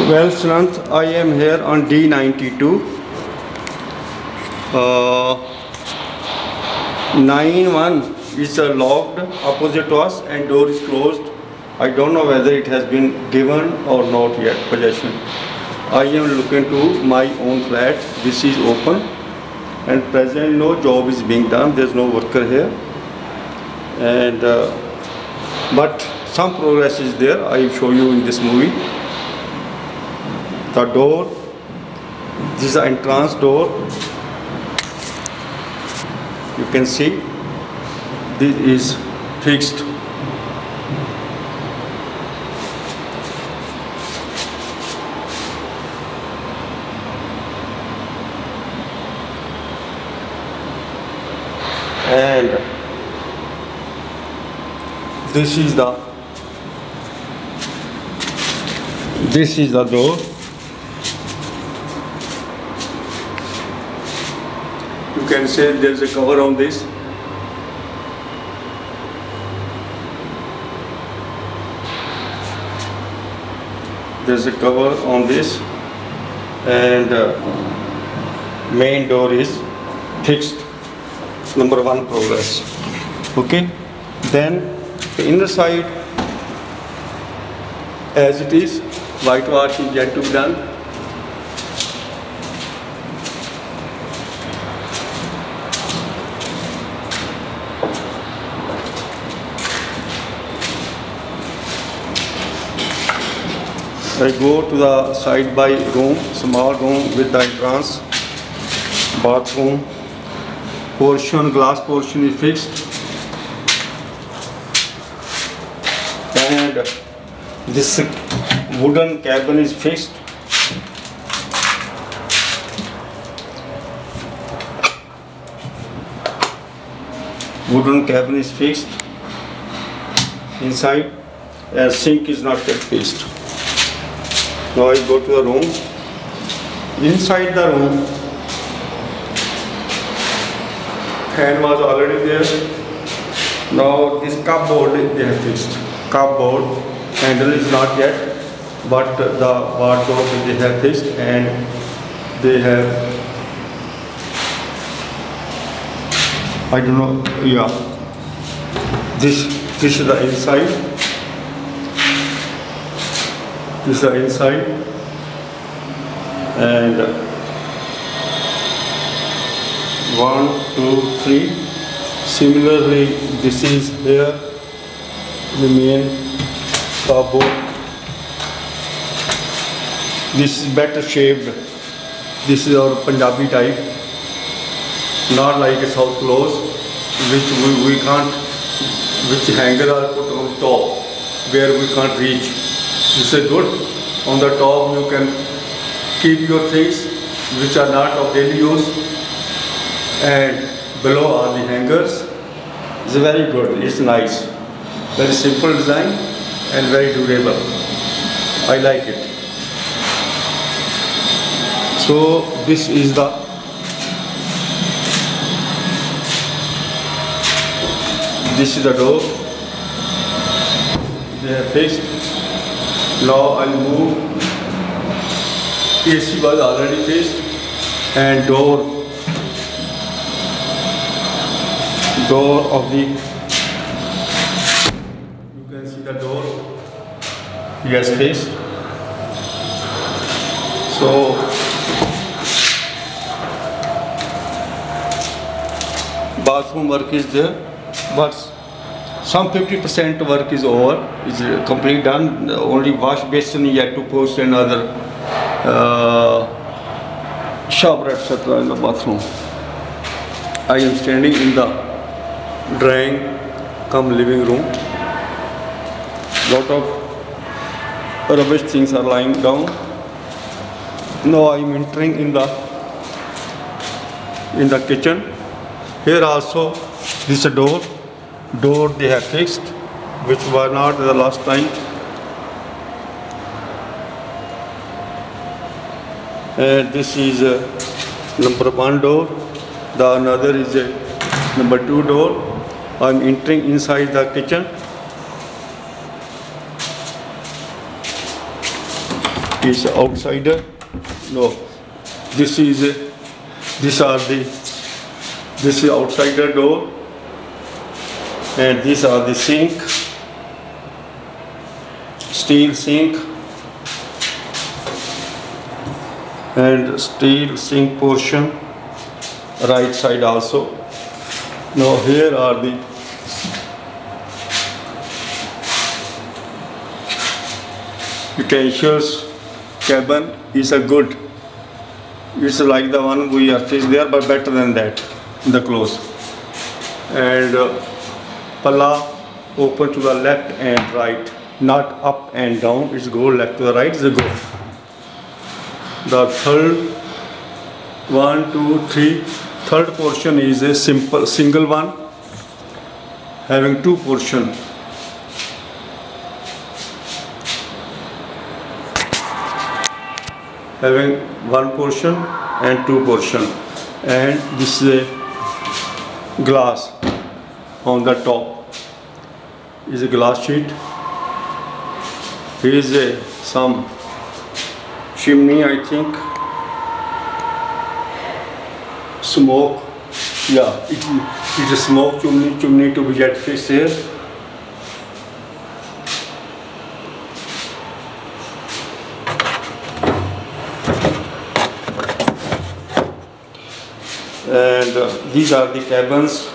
Well, students, I am here on D92. 9-1 is locked opposite to us and door is closed. I don't know whether it has been given or not yet possession. I am looking to my own flat. This is open and present no job is being done. There is no worker here, and but some progress is there. I will show you in this movie. The door, this is the entrance door. You can see this is fixed. And this is the door. You can say there is a cover on this. There is a cover on this, and main door is fixed. Number 1 progress. Okay. Then the inner side as it is, whitewash is yet to be done. I go to the side by room, small room with the entrance, bathroom. Portion, glass portion is fixed, and this wooden cabin is fixed. Wooden cabin is fixed inside, and sink is not yet fixed. Now I go to the room. Inside the room, fan was already there. Now this cupboard they have fixed. Cupboard handle is not yet, but the wardrobe they have fixed, and they have, I don't know, yeah. This is the inside. This is the inside, and 1, 2, 3. Similarly, this is here the main cupboard. This is better shaped. This is our Punjabi type, not like a south close, which we can't, which hanger are put on top where we can't reach. This is good. On the top you can keep your things which are not of daily use, and below are the hangers. It's very good. It's nice. Very simple design and very durable. I like it. So this is the door. They are fixed. Now I'll move. AC was already fixed, and door of the, you can see the door, yes, fixed. So bathroom work is there, but some 50% work is over, is complete done. Only wash basin yet to post, another shower etc. in the bathroom. I am standing in the drying come living room. Lot of rubbish things are lying down. Now I am entering in the kitchen. Here also this door they have fixed, which was not the last time. And this is number 1 door. The another is number 2 door. I am entering inside the kitchen. is outsider. No, this is these are the this is outsider door, and these are the sink, steel sink, and steel sink portion right side also. Now here are the utensils. Cabin is a good, it's like the one we are faced there, but better than that, the close. And palla open to the left and right, not up and down, it's go left to the right, it's a go. The third portion is a simple single one, having two portion. Having one portion and two portion, and this is a glass on the top, is a glass sheet. Here is some chimney, I think, smoke, yeah, it is a smoke chimney to be jet fixed here. And these are the cabins.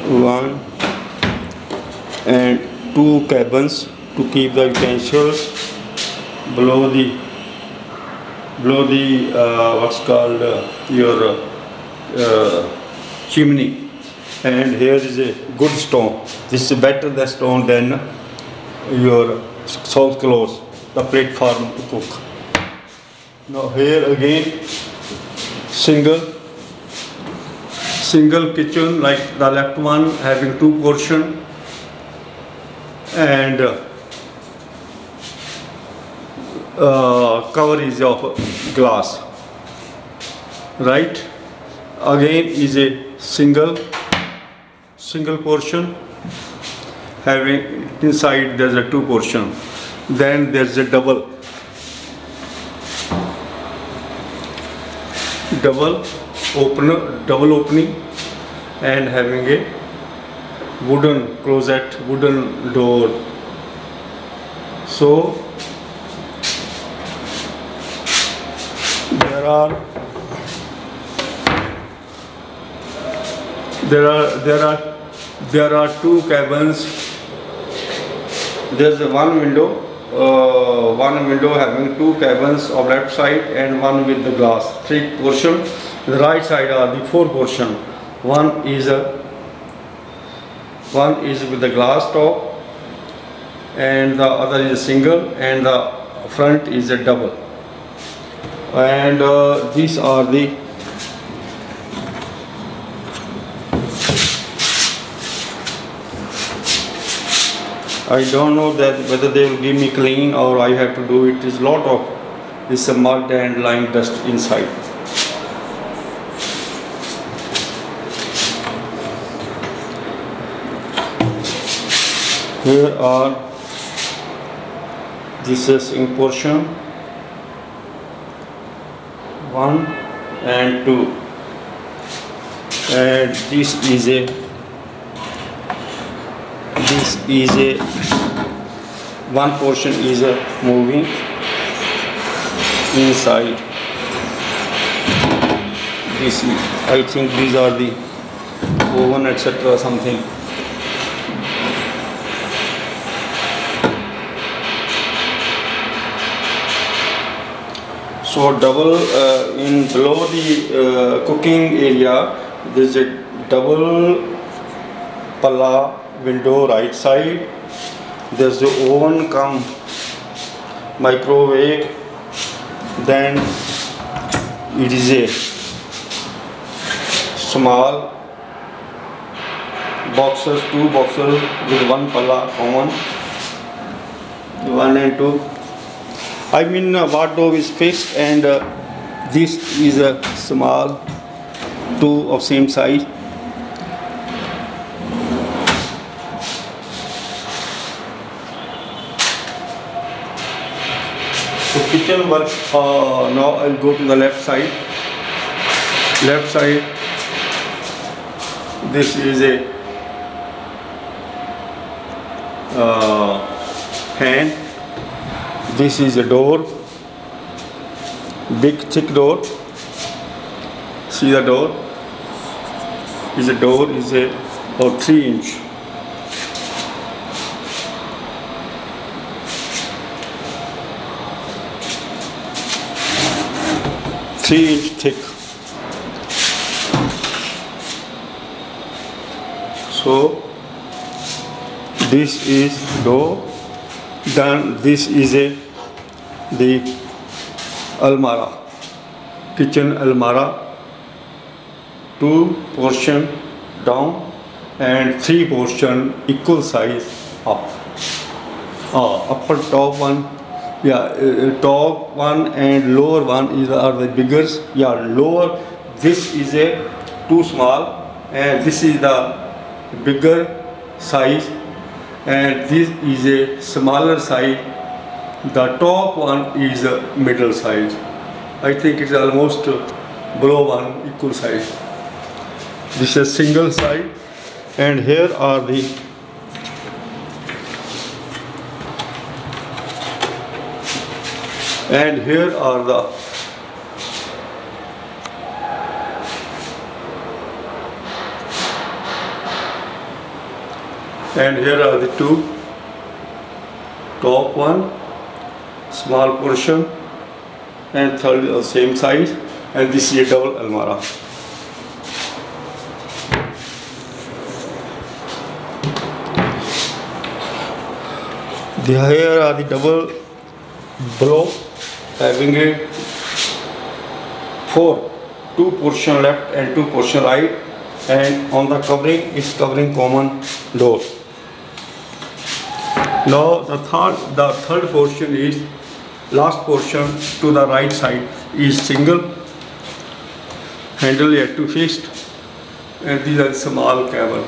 One and two cabins to keep the utensils below the what's called your chimney. And here is a good stone. This is better the stone than your south close, the platform to cook. Now here again single kitchen like the left one, having two portion, and cover is of glass. Right, again is a single portion, having inside there's a two portion. Then there's a double opening, and having a wooden closet, wooden door. So there are two cabins. There's one window having two cabins of left side and one with the glass, three portion. The right side are the four portion. One is with the glass top, and the other is a single, and the front is a double. And these are the I don't know that whether they will give me clean or I have to do it. Is lot of this mud and lime dust inside. Here are this is in portion 1 and 2, and this is a one portion is moving inside. This I think these are the oven etc. something. So double in below the cooking area there is a double palla window right side. There's the oven come microwave, then it is a small boxes, two boxes with one palla oven, 1 and 2. I mean wardrobe is fixed, and this is a small, two of same size. So kitchen work. Now I'll go to the left side. Left side. This is a fan. This is a door. Big thick door. See the door? Is a door is a 3 inch. Thick. So this is door. Then this is the almara, kitchen almara, 2 portion down and 3 portion equal size up. Upper top one, top one and lower one are the bigger. Lower, this is a too small and this is the bigger size and this is a smaller size. The top one is a middle size. I think it's almost below one equal size. This is single side and here are the and here are the two. Top one, small portion, and third same size, and this is a double almara. Here are the double below, having a 2 portion left and 2 portion right, and on the covering is covering common door. Now the third portion is last portion to the right side is single, handle yet to fixed, and these are small cable,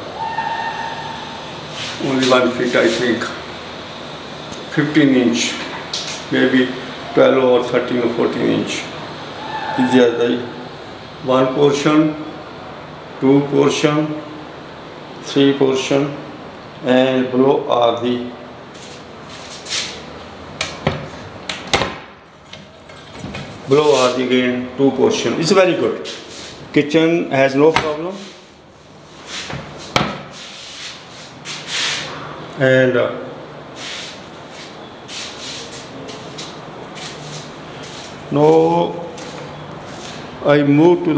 only 1 feet I think, 15 inch, maybe 12 or 13 or 14 inch. These are the 1 portion, 2 portion, 3 portion, and below are the again 2 portion. It's very good. Kitchen has no problem. And now I move to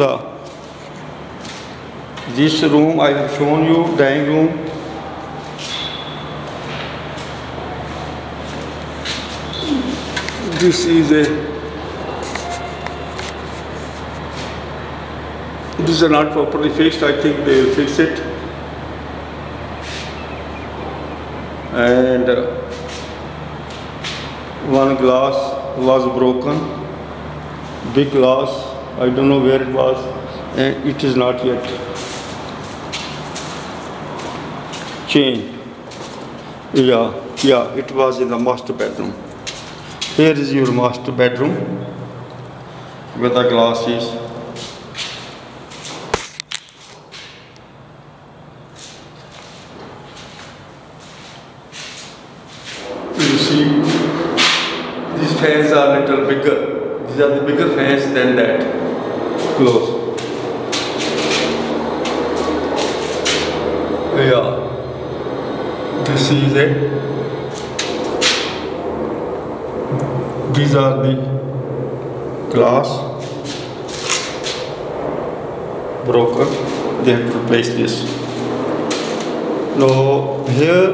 this room. I have shown you dining room. This is not properly fixed. I think they will fix it. And one glass was broken. Big glass. I don't know where it was, and it is not yet changed. Yeah, it was in the master bedroom. Here is your master bedroom with the glasses. You see, these fans are a little bigger. These are the bigger fans than that. Close. This is it. These are the glass broken. They have to replace this. Now here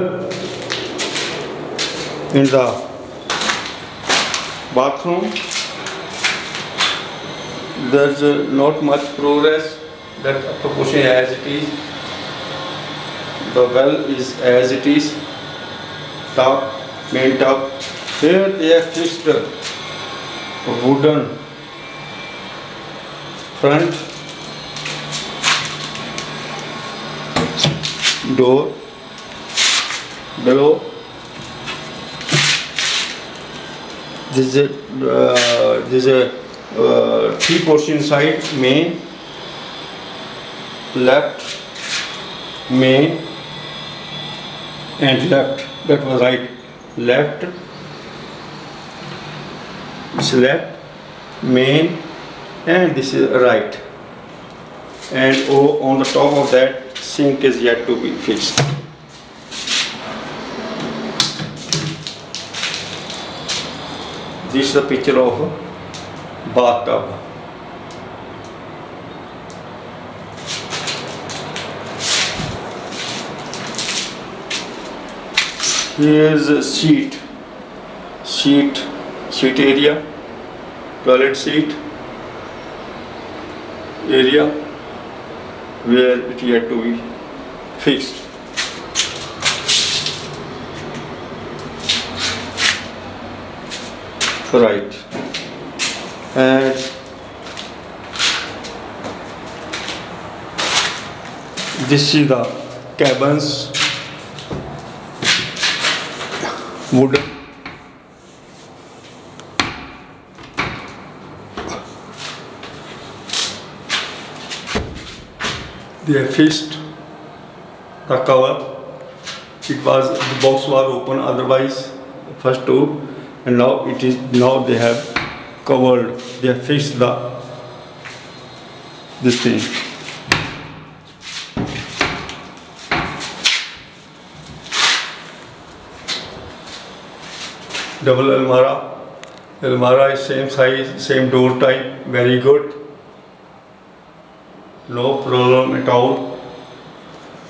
in the bathroom, there's not much progress. That proportion as it is. The well is as it is. Main tub. Here they have fixed a wooden front door below. This is a three portion inside: main, left, main, and left. That was right. Left. This is left, main, and this is right. And on the top of that, sink is yet to be fixed. This is a picture of a bathtub. Here is a seat area, toilet seat area, where it had to be fixed. Right. And this is the cabins, wooden. They have fixed the cover. The box was open otherwise, first two, and now they have covered. They have fixed this thing. Double almara is same size, same door type, very good. No problem at all.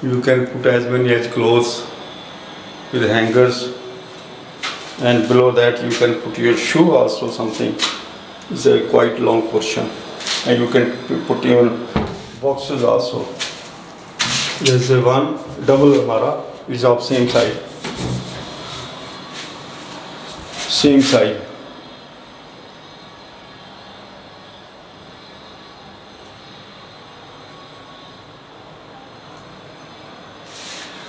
You can put as many as clothes with hangers, and below that you can put your shoe also, something. It's a quite long portion, and you can put even boxes also. There's a one double almara is of same size. Same size.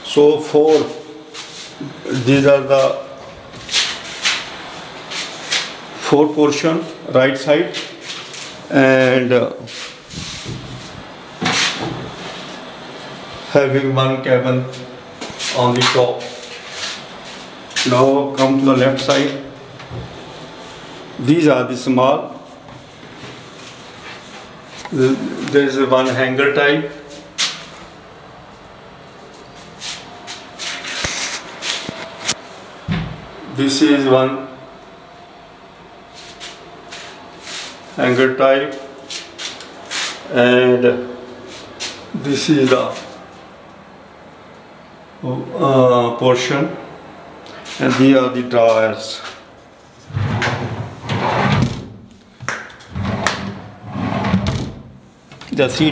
So these are the four portion right side, and having one cabin on the top. Now come to the left side. These are the small. There is one hanger type. This is one hanger type, and this is the portion, and these are the drawers. The three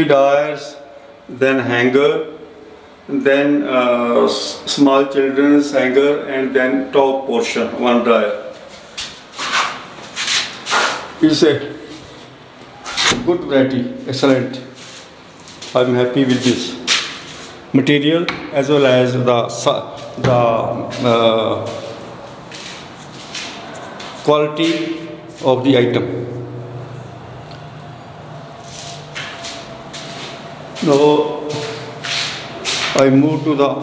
drawers, then hanger, then small children's hanger, and then top portion, one dryer. It's a good variety, excellent. I'm happy with this material as well as the quality of the item. Now I move to the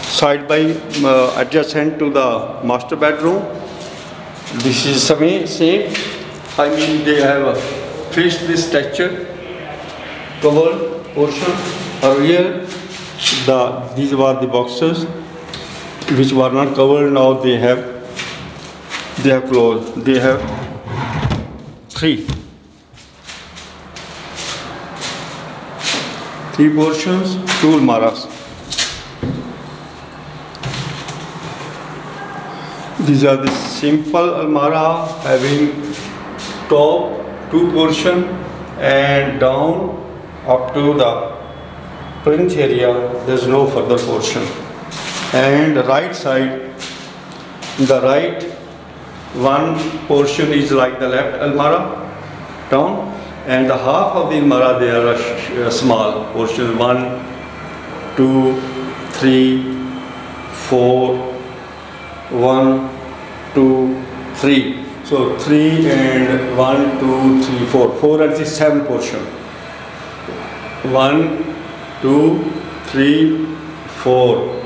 side by adjacent to the master bedroom. This is same. I mean, they have fixed this texture covered portion. Earlier, these were the boxes which were not covered. Now they have closed. They have three portions, two almaras. These are the simple almara having top two portion and down up to the plinth area. There is no further portion. And the right side, the right one portion is like the left almara down, and the half of the almara there are small portions, 1, 2, 3, 4, 1, 2, 3. So 3 and 1, 2, 3, 4. 4 and 6, 7 portion. 1, 2, 3, 4,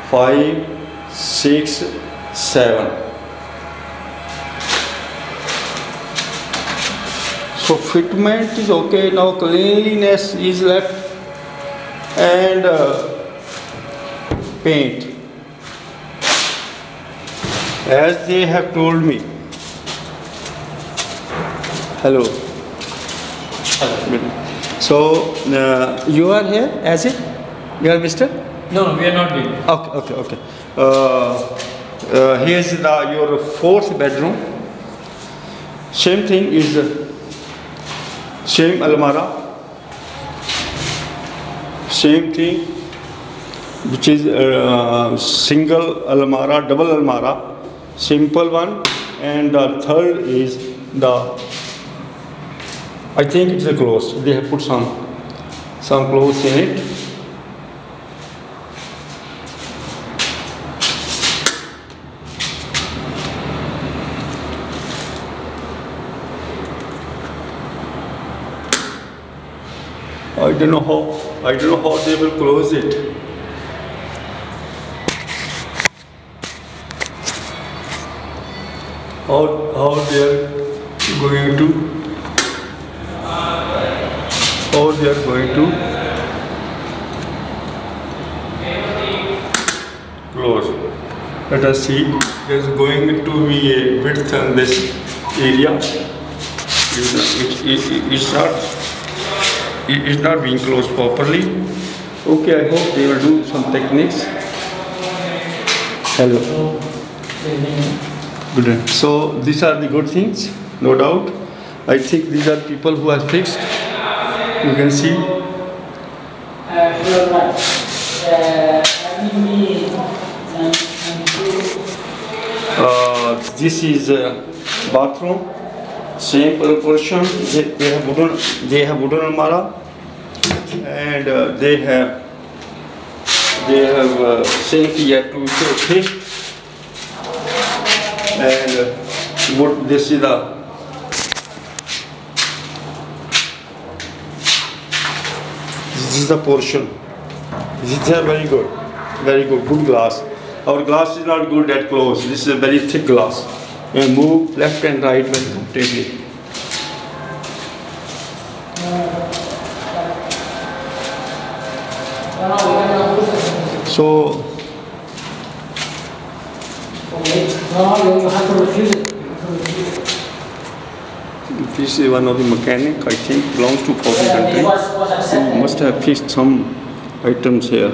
5, 6, 7. So fitment is okay. Now cleanliness is left, and paint, as they have told me. Hello. So you are here as it? You are Mr.? No, we are not doing. Okay. Here is your fourth bedroom. Same thing is same almara. Same thing, which is single almara, double almara, simple one, and the third is I think it's a clothes. They have put some clothes in it. I don't know how they will close it. How they are going to close. Let us see. There is going to be a width on this area. It's not being closed properly. Okay, I hope they will do some techniques. Hello. Good. So these are the good things, no doubt. I think these are people who are fixed. You can see. This is a bathroom. Same proportion. They have wooden almara, and they have sink yet to fish, and what this is the portion. This is very good glass. Our glass is not good at close. This is a very thick glass. And move left and right very comfortably. So you have to refuse it. This is one of the mechanic, I think, belongs to foreign country. He must have fixed some items here.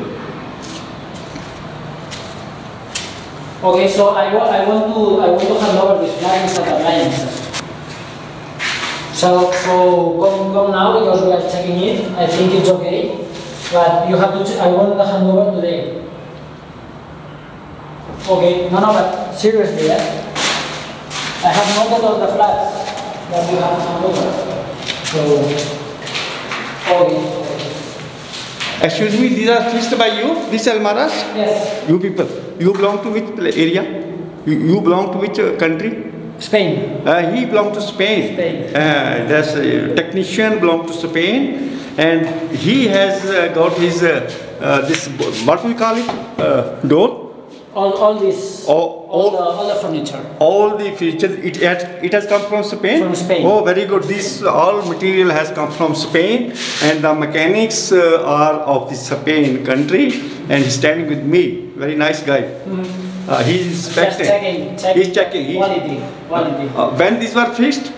Okay, so I want to hand over this blinds and appliances. So come now because we are checking it. I think it's okay, but you have to. I want to hand over today. Okay, no, but seriously, I have noted on the flats that you have hand over. So, okay. Excuse me, these are fixed by you, these almaras? Yes. You people, you belong to which area? You belong to which country? Spain. He belongs to Spain. That's a technician belongs to Spain, and he has got his this, what we call it, door. All the furniture. All the features. It has come from Spain. From Spain. Oh, very good. This all material has come from Spain, and the mechanics are of the Spain country, and he's standing with me. Very nice guy. Mm-hmm. He's inspecting. He's checking. Quality. When these were fixed?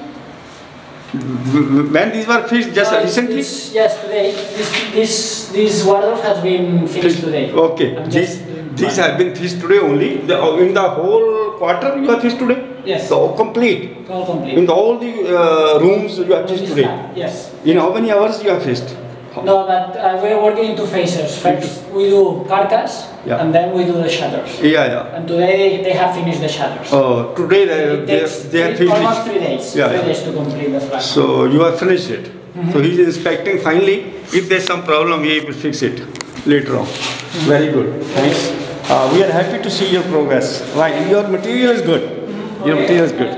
When these were fixed just recently? Yes, today. This wardrobe has been fixed today. Okay. These have been fixed today only. In the whole quarter you have fixed today? Yes. So complete. All complete. In all the rooms you have fixed today? Yes. In how many hours you have fixed? No, but we're working in two phases. First we do carcass, and then we do the shutters. Yeah. And today they have finished the shutters. Oh, today they have finished. Almost 3 days. Yeah. 3 days to complete the flat. So you have finished it. Mm-hmm. So he's inspecting finally. If there's some problem, he will fix it later on. Mm-hmm. Very good. Thanks. We are happy to see your progress. Right, your material is good. Your material is good.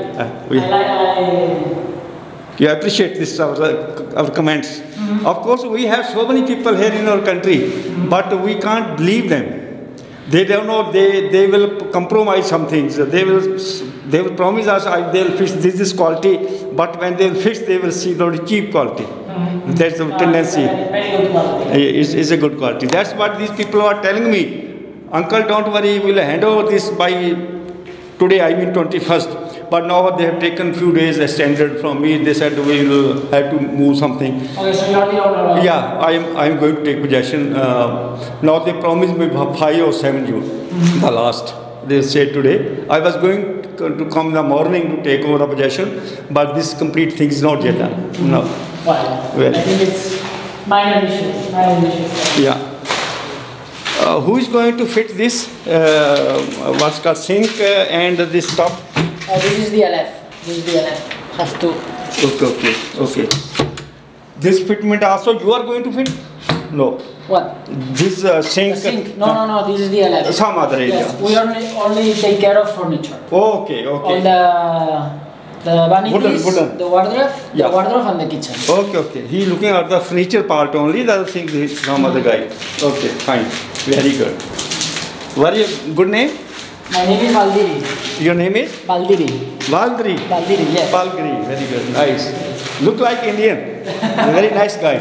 We appreciate this, our comments. Of course, we have so many people here in our country, but we can't leave them. They don't know, they will compromise some things. They will promise us they'll fix this quality, but when they'll fix, they will see the cheap quality. That's the tendency. Very good quality. It's a good quality. That's what these people are telling me. Uncle, don't worry, we'll hand over this by today, I mean 21st. But now they have taken few days extended from me. They said we will have to move something. Okay, so you are the owner. Yeah, I am going to take possession. Now they promised me 5 or 7 June, the last. They said today. I was going to come in the morning to take over the possession, but this complete thing is not yet done. No. Well, Well. I think it's minor issues. Minor issues. Yeah. Who is going to fit this? What's called sink and this top? This is the LF. This is the LF. Have to. Okay. This fitment also you are going to fit? No. What? This sink. The sink. No. This is the LF. Some other area. Yes, we only take care of furniture. Okay. All the vanities, Wooden. the wardrobe, Yeah. the wardrobe and the kitchen. Okay. He looking at the furniture part only. The other thing is some other guy. Okay, fine. Very good. What is your good name? My name is Baldiri. Your name is? Baldiri. Valdri. Baldiri, yes. Valkyrie. Very good. Nice. Look like Indian. A very nice guy.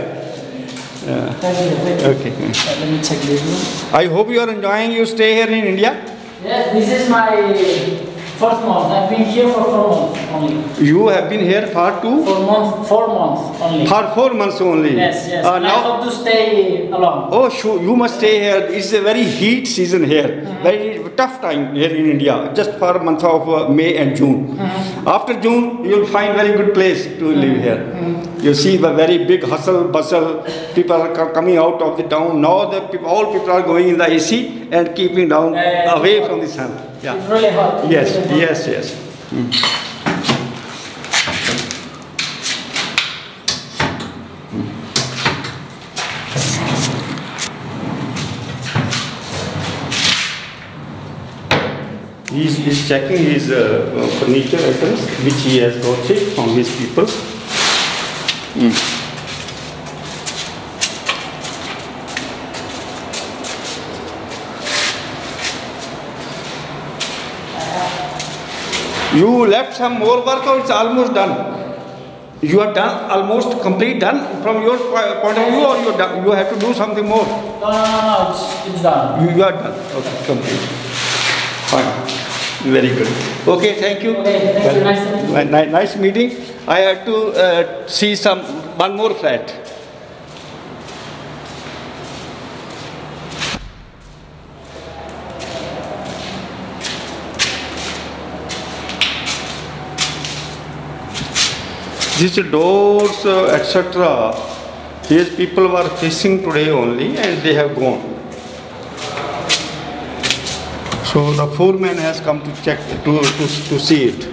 Thank you. Okay. Let me check this one. I hope you are enjoying your stay here in India. Yes, this is my fourth month. I've been here for 4 months only. You have been here for 4 months only. For 4 months only. Yes. And I Now, hope to stay along. oh, sure, you must stay here. It's a very heat season here. Very tough time here in India. Just for month of May and June. After June, you'll find very good place to live here. You see the very big hustle, bustle. People are coming out of the town. Now all people are going in the AC and keeping down away from the sun. Yeah. It's really hot. Yes. It's really hot. He's checking his furniture items which he has got it from his people. You left some more work or it's almost done? You are done, almost complete done from your point of view, or you have to do something more? No, it's done. You are done. Okay, complete. Fine. Very good. Okay, thank you. Okay, thank you. Nice to meet you. Nice meeting. I have to see one more flat. These doors, etc. These people were fixing today only, and they have gone. So the foreman has come to check to see it.